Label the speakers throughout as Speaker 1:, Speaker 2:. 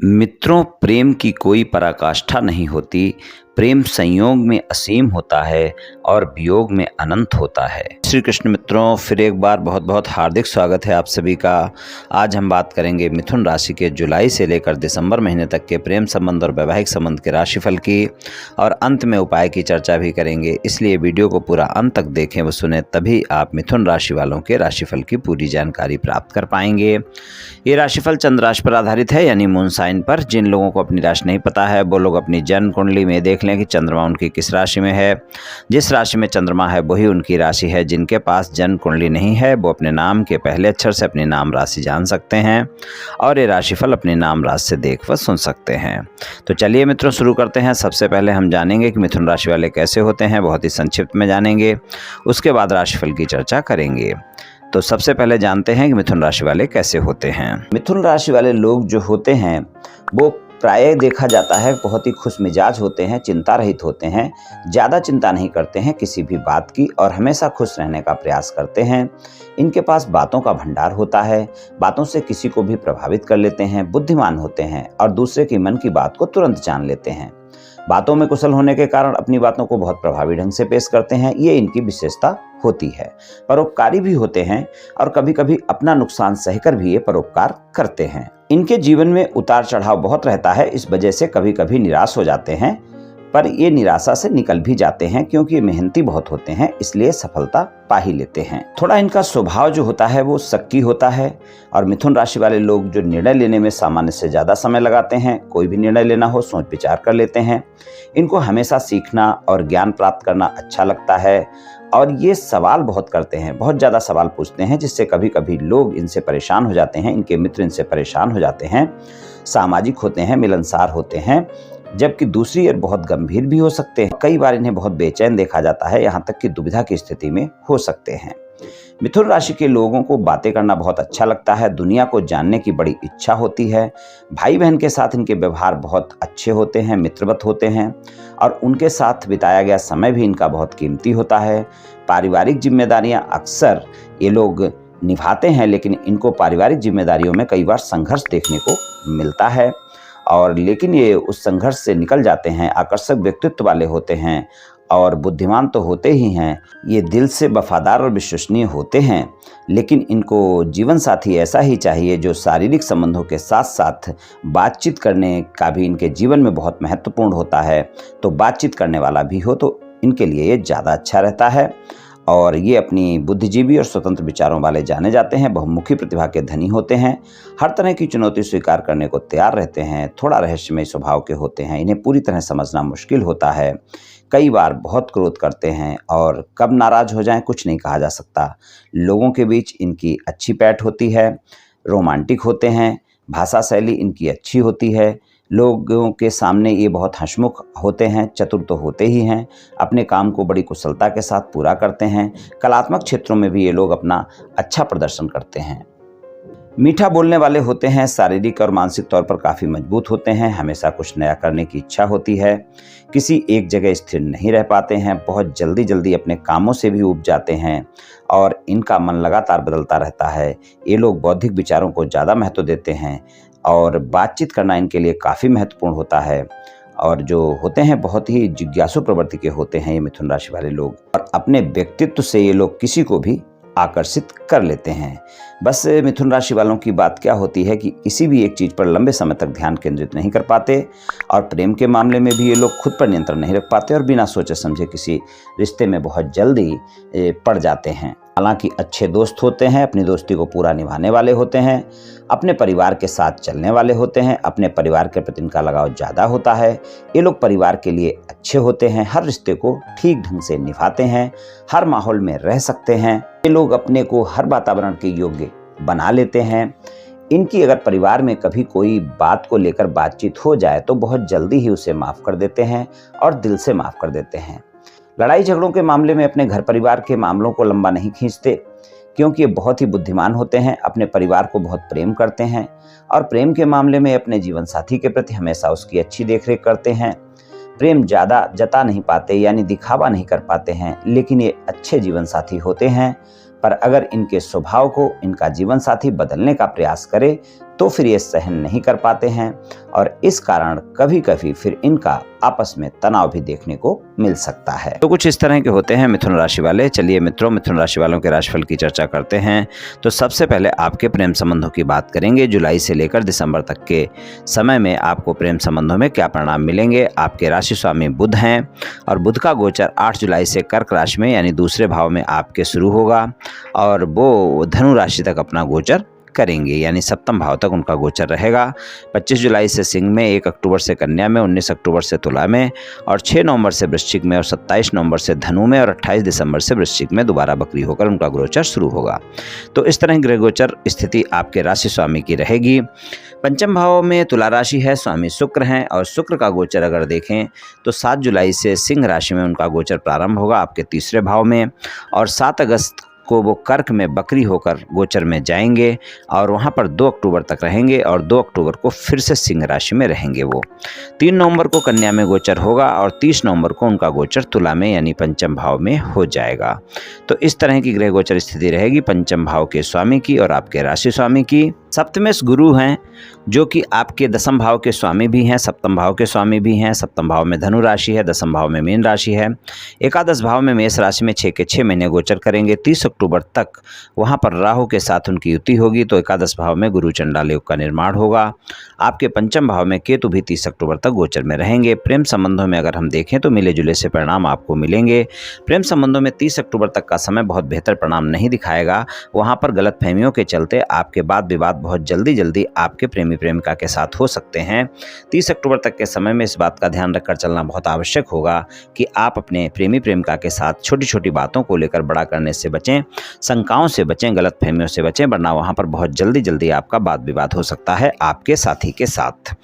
Speaker 1: मित्रों, प्रेम की कोई पराकाष्ठा नहीं होती। प्रेम संयोग में असीम होता है और वियोग में अनंत होता है। श्री कृष्ण मित्रों, फिर एक बार बहुत बहुत हार्दिक स्वागत है आप सभी का। आज हम बात करेंगे मिथुन राशि के जुलाई से लेकर दिसंबर महीने तक के प्रेम संबंध और वैवाहिक संबंध के राशिफल की, और अंत में उपाय की चर्चा भी करेंगे। इसलिए वीडियो को पूरा अंत तक देखें व सुने, तभी आप मिथुन राशि वालों के राशिफल की पूरी जानकारी प्राप्त कर पाएंगे। ये राशिफल चंद्र राशि पर आधारित है, यानी मून साइन पर। जिन लोगों को अपनी राशि नहीं पता है वो लोग अपनी जन्म कुंडली में देख लें कि चंद्रमा उनकी किस राशि में है। जिस राशि में चंद्रमा है वही उनकी राशि है। जिनके पास जन्म कुंडली नहीं है वो अपने नाम के पहले अक्षर से अपनी नाम राशि जान सकते हैं, और ये राशिफल अपनी नाम राशि से देख व सुन सकते हैं। तो चलिए मित्रों, शुरू करते हैं। सबसे पहले हम जानेंगे कि मिथुन राशि वाले कैसे होते हैं, बहुत ही संक्षिप्त में जानेंगे। उसके बाद राशिफल की चर्चा करेंगे। तो सबसे पहले जानते हैं कि मिथुन राशि वाले कैसे होते हैं। मिथुन राशि वाले लोग जो होते हैं वो प्रायः देखा जाता है बहुत ही खुश मिजाज होते हैं, चिंता रहित होते हैं, ज़्यादा चिंता नहीं करते हैं किसी भी बात की, और हमेशा खुश रहने का प्रयास करते हैं। इनके पास बातों का भंडार होता है, बातों से किसी को भी प्रभावित कर लेते हैं, बुद्धिमान होते हैं और दूसरे के मन की बात को तुरंत जान लेते हैं। बातों में कुशल होने के कारण अपनी बातों को बहुत प्रभावी ढंग से पेश करते हैं, ये इनकी विशेषता होती है। परोपकारी भी होते हैं और कभी कभी अपना नुकसान सहकर भी ये परोपकार करते हैं। इनके जीवन में उतार चढ़ाव बहुत रहता है, इस वजह से कभी कभी निराश हो जाते हैं, पर ये निराशा से निकल भी जाते हैं क्योंकि ये मेहनती बहुत होते हैं, इसलिए सफलता पा ही लेते हैं। थोड़ा इनका स्वभाव जो होता है वो शक्की होता है, और मिथुन राशि वाले लोग जो निर्णय लेने में सामान्य से ज़्यादा समय लगाते हैं। कोई भी निर्णय लेना हो सोच विचार कर लेते हैं। इनको हमेशा सीखना और ज्ञान प्राप्त करना अच्छा लगता है, और ये सवाल बहुत करते हैं, बहुत ज़्यादा सवाल पूछते हैं, जिससे कभी कभी लोग इनसे परेशान हो जाते हैं, इनके मित्र इनसे परेशान हो जाते हैं। सामाजिक होते हैं, मिलनसार होते हैं, जबकि दूसरी ओर बहुत गंभीर भी हो सकते हैं। कई बार इन्हें बहुत बेचैन देखा जाता है, यहाँ तक कि दुविधा की स्थिति में हो सकते हैं। मिथुन राशि के लोगों को बातें करना बहुत अच्छा लगता है, दुनिया को जानने की बड़ी इच्छा होती है। भाई बहन के साथ इनके व्यवहार बहुत अच्छे होते हैं, मित्रवत होते हैं, और उनके साथ बिताया गया समय भी इनका बहुत कीमती होता है। पारिवारिक जिम्मेदारियां अक्सर ये लोग निभाते हैं, लेकिन इनको पारिवारिक जिम्मेदारियों में कई बार संघर्ष देखने को मिलता है, और लेकिन ये उस संघर्ष से निकल जाते हैं। आकर्षक व्यक्तित्व वाले होते हैं और बुद्धिमान तो होते ही हैं। ये दिल से वफादार और विश्वसनीय होते हैं, लेकिन इनको जीवन साथी ऐसा ही चाहिए जो शारीरिक संबंधों के साथ साथ बातचीत करने का भी इनके जीवन में बहुत महत्वपूर्ण होता है। तो बातचीत करने वाला भी हो तो इनके लिए ये ज़्यादा अच्छा रहता है, और ये अपनी बुद्धिजीवी और स्वतंत्र विचारों वाले जाने जाते हैं। बहुमुखी प्रतिभा के धनी होते हैं, हर तरह की चुनौती स्वीकार करने को तैयार रहते हैं। थोड़ा रहस्यमय स्वभाव के होते हैं, इन्हें पूरी तरह समझना मुश्किल होता है। कई बार बहुत क्रोध करते हैं, और कब नाराज हो जाएं कुछ नहीं कहा जा सकता। लोगों के बीच इनकी अच्छी पैठ होती है, रोमांटिक होते हैं, भाषा शैली इनकी अच्छी होती है। लोगों के सामने ये बहुत हंसमुख होते हैं, चतुर तो होते ही हैं, अपने काम को बड़ी कुशलता के साथ पूरा करते हैं। कलात्मक क्षेत्रों में भी ये लोग अपना अच्छा प्रदर्शन करते हैं। मीठा बोलने वाले होते हैं, शारीरिक और मानसिक तौर पर काफ़ी मजबूत होते हैं, हमेशा कुछ नया करने की इच्छा होती है, किसी एक जगह स्थिर नहीं रह पाते हैं, बहुत जल्दी जल्दी अपने कामों से भी ऊब जाते हैं, और इनका मन लगातार बदलता रहता है। ये लोग बौद्धिक विचारों को ज़्यादा महत्व देते हैं, और बातचीत करना इनके लिए काफ़ी महत्वपूर्ण होता है, और जो होते हैं बहुत ही जिज्ञासु प्रवृत्ति के होते हैं ये मिथुन राशि वाले लोग, और अपने व्यक्तित्व से ये लोग किसी को भी आकर्षित कर लेते हैं। बस मिथुन राशि वालों की बात क्या होती है कि किसी भी एक चीज़ पर लंबे समय तक ध्यान केंद्रित नहीं कर पाते, और प्रेम के मामले में भी ये लोग खुद पर नियंत्रण नहीं रख पाते, और बिना सोचे समझे किसी रिश्ते में बहुत जल्दी पड़ जाते हैं। हालांकि अच्छे दोस्त होते हैं, अपनी दोस्ती को पूरा निभाने वाले होते हैं, अपने परिवार के साथ चलने वाले होते हैं, अपने परिवार के प्रति इनका लगाव ज़्यादा होता है। ये लोग परिवार के लिए अच्छे होते हैं, हर रिश्ते को ठीक ढंग से निभाते हैं, हर माहौल में रह सकते हैं। ये लोग अपने को हर वातावरण के योग्य बना लेते हैं। इनकी अगर परिवार में कभी कोई बात को लेकर बातचीत हो जाए तो बहुत जल्दी ही उसे माफ़ कर देते हैं, और दिल से माफ़ कर देते हैं। लड़ाई झगड़ों के मामले में अपने घर परिवार के मामलों को लंबा नहीं खींचते, क्योंकि ये बहुत ही बुद्धिमान होते हैं, अपने परिवार को बहुत प्रेम करते हैं, और प्रेम के मामले में अपने जीवन साथी के प्रति हमेशा उसकी अच्छी देखरेख करते हैं। प्रेम ज़्यादा जता नहीं पाते, यानी दिखावा नहीं कर पाते हैं, लेकिन ये अच्छे जीवन साथी होते हैं। पर अगर इनके स्वभाव को इनका जीवन साथी बदलने का प्रयास करे तो फिर ये सहन नहीं कर पाते हैं और इस कारण कभी कभी फिर इनका आपस में तनाव भी देखने को मिल सकता है। तो कुछ इस तरह के होते हैं मिथुन राशि वाले। चलिए मित्रों, मिथुन राशि वालों के राशिफल की चर्चा करते हैं। तो सबसे पहले आपके प्रेम संबंधों की बात करेंगे। जुलाई से लेकर दिसंबर तक के समय में आपको प्रेम संबंधों में क्या परिणाम मिलेंगे। आपके राशि स्वामी बुध हैं और बुध का गोचर 8 जुलाई से कर्क राशि में यानी दूसरे भाव में आपके शुरू होगा और वो धनु राशि तक अपना गोचर करेंगे, यानी सप्तम भाव तक उनका गोचर रहेगा। 25 जुलाई से सिंह में, 1 अक्टूबर से कन्या में, 19 अक्टूबर से तुला में और 6 नवंबर से वृश्चिक में और 27 नवंबर से धनु में और 28 दिसंबर से वृश्चिक में दोबारा बकरी होकर उनका गोचर शुरू होगा। तो इस तरह ग्रह गोचर स्थिति आपके राशि स्वामी की रहेगी। पंचम भाव में तुला राशि है, स्वामी शुक्र हैं और शुक्र का गोचर अगर देखें तो 7 जुलाई से सिंह राशि में उनका गोचर प्रारंभ होगा आपके तीसरे भाव में और 7 अगस्त को वो कर्क में बकरी होकर गोचर में जाएंगे और वहाँ पर 2 अक्टूबर तक रहेंगे और 2 अक्टूबर को फिर से सिंह राशि में रहेंगे। वो 3 नवंबर को कन्या में गोचर होगा और 30 नवंबर को उनका गोचर तुला में यानी पंचम भाव में हो जाएगा। तो इस तरह की ग्रह गोचर स्थिति रहेगी पंचम भाव के स्वामी की और आपके राशि स्वामी की। सप्तमेश गुरु हैं जो कि आपके दसम भाव के स्वामी भी हैं, सप्तम भाव के स्वामी भी हैं। सप्तम भाव में धनु राशि है, दसम भाव में मीन राशि है। एकादश भाव में मेष राशि में 6 के 6 महीने गोचर करेंगे। 30 अक्टूबर तक वहां पर राहु के साथ उनकी युति होगी तो एकादश भाव में गुरु चंडाल योग का निर्माण होगा। आपके पंचम भाव में केतु भी 30 अक्टूबर तक गोचर में रहेंगे। प्रेम संबंधों में अगर हम देखें तो मिले जुले से परिणाम आपको मिलेंगे। प्रेम संबंधों में 30 अक्टूबर तक का समय बहुत बेहतर परिणाम नहीं दिखाएगा। वहां पर गलतफहमियों के चलते आपके वाद विवाद बहुत जल्दी आपके प्रेमी प्रेमिका के साथ हो सकते हैं। 30 अक्टूबर तक के समय में इस बात का ध्यान रखकर चलना बहुत आवश्यक होगा कि आप अपने प्रेमी प्रेमिका के साथ छोटी छोटी बातों को लेकर बड़ा करने से बचें, शंकाओं से बचें, गलतफहमियों से बचें, वरना वहां पर बहुत जल्दी आपका वाद विवाद हो सकता है आपके साथी के साथ।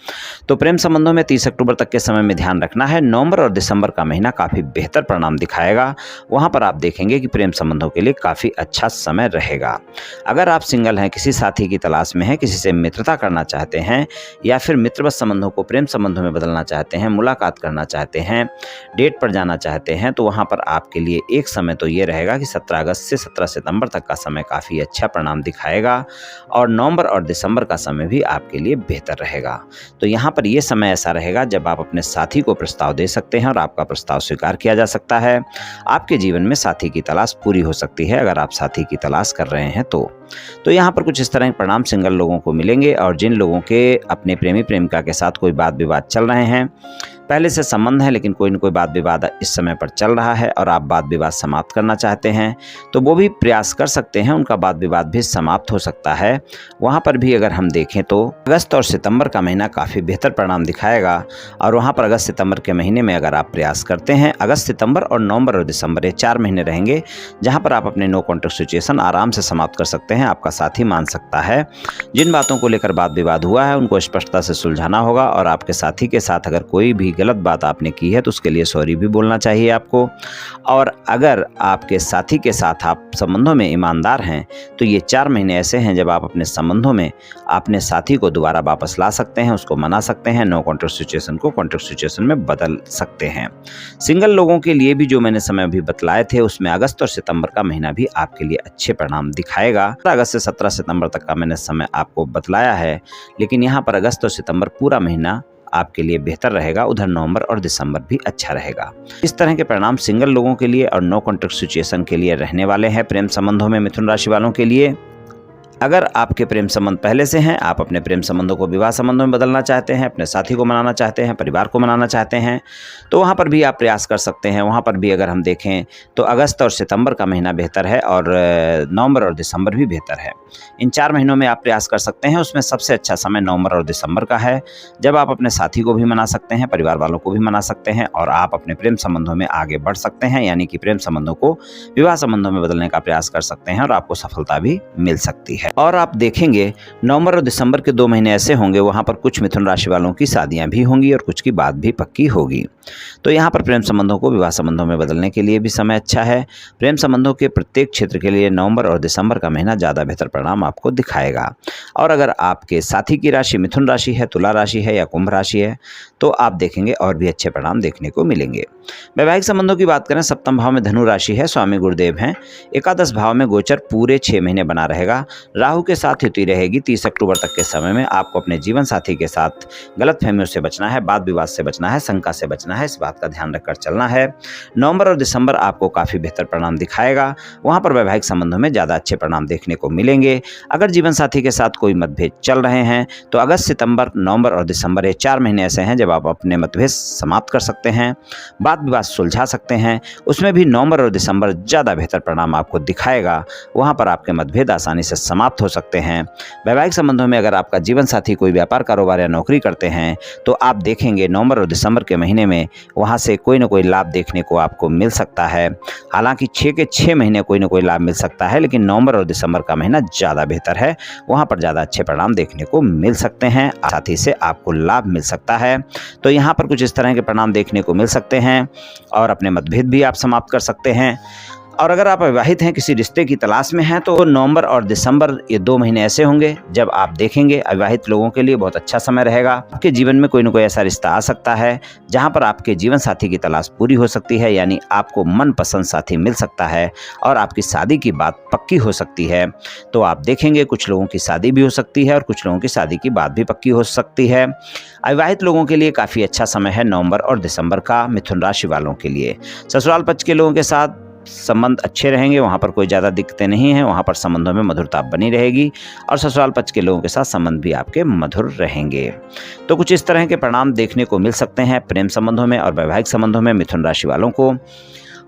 Speaker 1: तो प्रेम संबंधों में 30 अक्टूबर तक के समय में ध्यान रखना है। नवंबर और दिसंबर का महीना काफी बेहतर परिणाम दिखाएगा। वहां पर आप देखेंगे कि प्रेम संबंधों के लिए काफी अच्छा समय रहेगा। अगर आप सिंगल हैं, किसी साथी की तलाश में हैं, किसी से मित्रता करना चाहते हैं या फिर मित्रवत संबंधों को प्रेम संबंधों में बदलना चाहते हैं, मुलाकात करना चाहते हैं, डेट पर जाना चाहते हैं, तो वहां पर आपके लिए एक समय तो ये रहेगा कि 17 अगस्त से 17 सितंबर तक का समय काफी अच्छा परिणाम दिखाएगा और नवंबर और दिसंबर का समय भी आपके लिए बेहतर रहेगा। तो यहाँ पर यह समय ऐसा रहेगा जब आप अपने साथी को प्रस्ताव दे सकते हैं और आपका प्रस्ताव स्वीकार किया जा सकता है। आपके जीवन में साथी की तलाश पूरी हो सकती है अगर आप साथी की तलाश कर रहे हैं तो यहाँ पर कुछ इस तरह के परिणाम सिंगल लोगों को मिलेंगे। और जिन लोगों के अपने प्रेमी प्रेमिका के साथ कोई वाद विवाद चल रहे हैं, पहले से संबंध है लेकिन कोई न कोई वाद विवाद इस समय पर चल रहा है और आप वाद विवाद समाप्त करना चाहते हैं तो वो भी प्रयास कर सकते हैं, उनका वाद विवाद भी समाप्त हो सकता है। वहाँ पर भी अगर हम देखें तो अगस्त और सितंबर का महीना काफ़ी बेहतर परिणाम दिखाएगा और वहाँ पर अगस्त सितंबर के महीने में अगर आप प्रयास करते हैं, अगस्त सितंबर और नवंबर और दिसंबर ये 4 महीने रहेंगे जहाँ पर आप अपने नो कॉन्ट्रैक्ट सिचुएशन आराम से समाप्त कर सकते हैं। आपका साथी मान सकता है। जिन बातों को लेकर वाद विवाद हुआ है उनको स्पष्टता से सुलझाना होगा और आपके साथी के साथ अगर कोई भी गलत बात आपने की है तो उसके लिए सॉरी भी बोलना चाहिए आपको। और अगर आपके साथी के साथ आप संबंधों में ईमानदार हैं तो ये 4 महीने ऐसे हैं जब आप अपने संबंधों में अपने साथी को दोबारा वापस ला सकते हैं, उसको मना सकते हैं, नो कॉन्ट्रैक्ट सिचुएशन को कॉन्ट्रैक्ट सिचुएशन में बदल सकते हैं। सिंगल लोगों के लिए भी जो मैंने समय अभी बतलाए थे उसमें अगस्त और सितंबर का महीना भी आपके लिए अच्छे परिणाम दिखाएगा। अगस्त से 17 सितंबर तक का मैंने समय आपको बतलाया है, लेकिन यहाँ पर अगस्त और सितंबर पूरा महीना आपके लिए बेहतर रहेगा। उधर नवंबर और दिसंबर भी अच्छा रहेगा। इस तरह के परिणाम सिंगल लोगों के लिए और नो कॉन्ट्रैक्ट सिचुएशन के लिए रहने वाले हैं प्रेम संबंधों में मिथुन राशि वालों के लिए। अगर आपके प्रेम संबंध पहले से हैं, आप अपने प्रेम संबंधों को विवाह संबंधों में बदलना चाहते हैं, अपने साथी को मनाना चाहते हैं, परिवार को मनाना चाहते हैं, तो वहाँ पर भी आप प्रयास कर सकते हैं। वहाँ पर भी अगर हम देखें तो अगस्त और सितंबर का महीना बेहतर है और नवंबर और दिसंबर भी बेहतर है। इन 4 महीनों में आप प्रयास कर सकते हैं। उसमें सबसे अच्छा समय नवंबर और दिसंबर का है जब आप अपने साथी को भी मना सकते हैं, परिवार वालों को भी मना सकते हैं और आप अपने प्रेम संबंधों में आगे बढ़ सकते हैं, यानी कि प्रेम संबंधों को विवाह संबंधों में बदलने का प्रयास कर सकते हैं और आपको सफलता भी मिल सकती है। और आप देखेंगे नवंबर और दिसंबर के 2 महीने ऐसे होंगे वहां पर कुछ मिथुन राशि वालों की शादियां भी होंगी और कुछ की बात भी पक्की होगी। तो यहाँ पर प्रेम संबंधों को विवाह संबंधों में बदलने के लिए भी समय अच्छा है। प्रेम संबंधों के प्रत्येक क्षेत्र के लिए नवंबर और दिसंबर का महीना ज़्यादा बेहतर परिणाम आपको दिखाएगा। और अगर आपके साथी की राशि मिथुन राशि है, तुला राशि है या कुंभ राशि है तो आप देखेंगे और भी अच्छे परिणाम देखने को मिलेंगे। वैवाहिक संबंधों की बात करें, सप्तम भाव में धनु राशि है, स्वामी गुरुदेव हैं। एकादश भाव में गोचर पूरे 6 महीने बना रहेगा। राहु के साथ युति रहेगी। 30 अक्टूबर तक के समय में आपको अपने जीवन साथी के साथ गलतफहमियों से बचना है, वाद विवाद से बचना है, शंका से बचना है, इस बात का ध्यान रखकर चलना है। नवंबर और दिसंबर आपको काफ़ी बेहतर परिणाम दिखाएगा। वहाँ पर वैवाहिक संबंधों में ज़्यादा अच्छे परिणाम देखने को मिलेंगे। अगर जीवन साथी के साथ कोई मतभेद चल रहे हैं तो अगस्त, सितंबर, नवंबर और दिसंबर ये 4 महीने ऐसे हैं जब आप अपने मतभेद समाप्त कर सकते हैं, वाद विवाद सुलझा सकते हैं। उसमें भी नवंबर और दिसंबर ज़्यादा बेहतर परिणाम आपको दिखाएगा। वहाँ पर आपके मतभेद आसानी से समाप्त हो सकते हैं। वैवाहिक संबंधों में अगर आपका जीवन साथी कोई व्यापार, कारोबार या नौकरी करते हैं तो आप देखेंगे नवंबर और दिसंबर के महीने में वहाँ से कोई ना कोई लाभ देखने को आपको मिल सकता है। हालांकि 6 के 6 महीने कोई ना कोई लाभ मिल सकता है, लेकिन नवंबर और दिसंबर का महीना ज़्यादा बेहतर है। वहाँ पर ज़्यादा अच्छे परिणाम देखने को मिल सकते हैं, साथ ही से आपको लाभ मिल सकता है। तो यहाँ पर कुछ इस तरह के परिणाम देखने को मिल सकते हैं और अपने मतभेद भी आप समाप्त कर सकते हैं। और अगर आप अविवाहित हैं, किसी रिश्ते की तलाश में हैं, तो नवंबर और दिसंबर ये 2 महीने ऐसे होंगे जब आप देखेंगे अविवाहित लोगों के लिए बहुत अच्छा समय रहेगा। आपके जीवन में कोई ना कोई ऐसा रिश्ता आ सकता है जहां पर आपके जीवन साथी की तलाश पूरी हो सकती है, यानी आपको मनपसंद साथी मिल सकता है और आपकी शादी की बात पक्की हो सकती है। तो आप देखेंगे कुछ लोगों की शादी भी हो सकती है और कुछ लोगों की शादी की बात भी पक्की हो सकती है। अविवाहित लोगों के लिए काफ़ी अच्छा समय है नवंबर और दिसंबर का मिथुन राशि वालों के लिए। ससुराल पक्ष के लोगों के साथ संबंध अच्छे रहेंगे, वहाँ पर कोई ज़्यादा दिक्कतें नहीं हैं, वहाँ पर संबंधों में मधुरता बनी रहेगी और ससुराल पक्ष के लोगों के साथ संबंध भी आपके मधुर रहेंगे। तो कुछ इस तरह के परिणाम देखने को मिल सकते हैं प्रेम संबंधों में और वैवाहिक संबंधों में मिथुन राशि वालों को।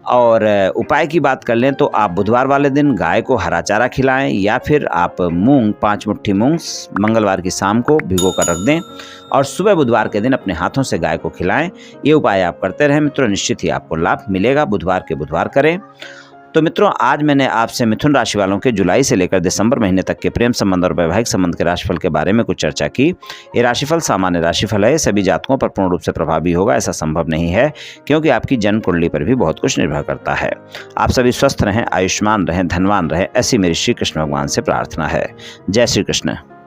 Speaker 1: और उपाय की बात कर लें तो आप बुधवार वाले दिन गाय को हरा चारा खिलाएं या फिर आप मूंग 5 मुट्ठी मूंग मंगलवार की शाम को भिगो कर रख दें और सुबह बुधवार के दिन अपने हाथों से गाय को खिलाएं। ये उपाय आप करते रहें मित्रों, निश्चित ही आपको लाभ मिलेगा। बुधवार के बुधवार करें। तो मित्रों, आज मैंने आपसे मिथुन राशि वालों के जुलाई से लेकर दिसंबर महीने तक के प्रेम संबंध और वैवाहिक संबंध के राशिफल के बारे में कुछ चर्चा की। ये राशिफल सामान्य राशिफल है, सभी जातकों पर पूर्ण रूप से प्रभावी होगा ऐसा संभव नहीं है, क्योंकि आपकी जन्म कुंडली पर भी बहुत कुछ निर्भर करता है। आप सभी स्वस्थ रहें, आयुष्मान रहें, धनवान रहें, ऐसी मेरी श्री कृष्ण भगवान से प्रार्थना है। जय श्री कृष्ण।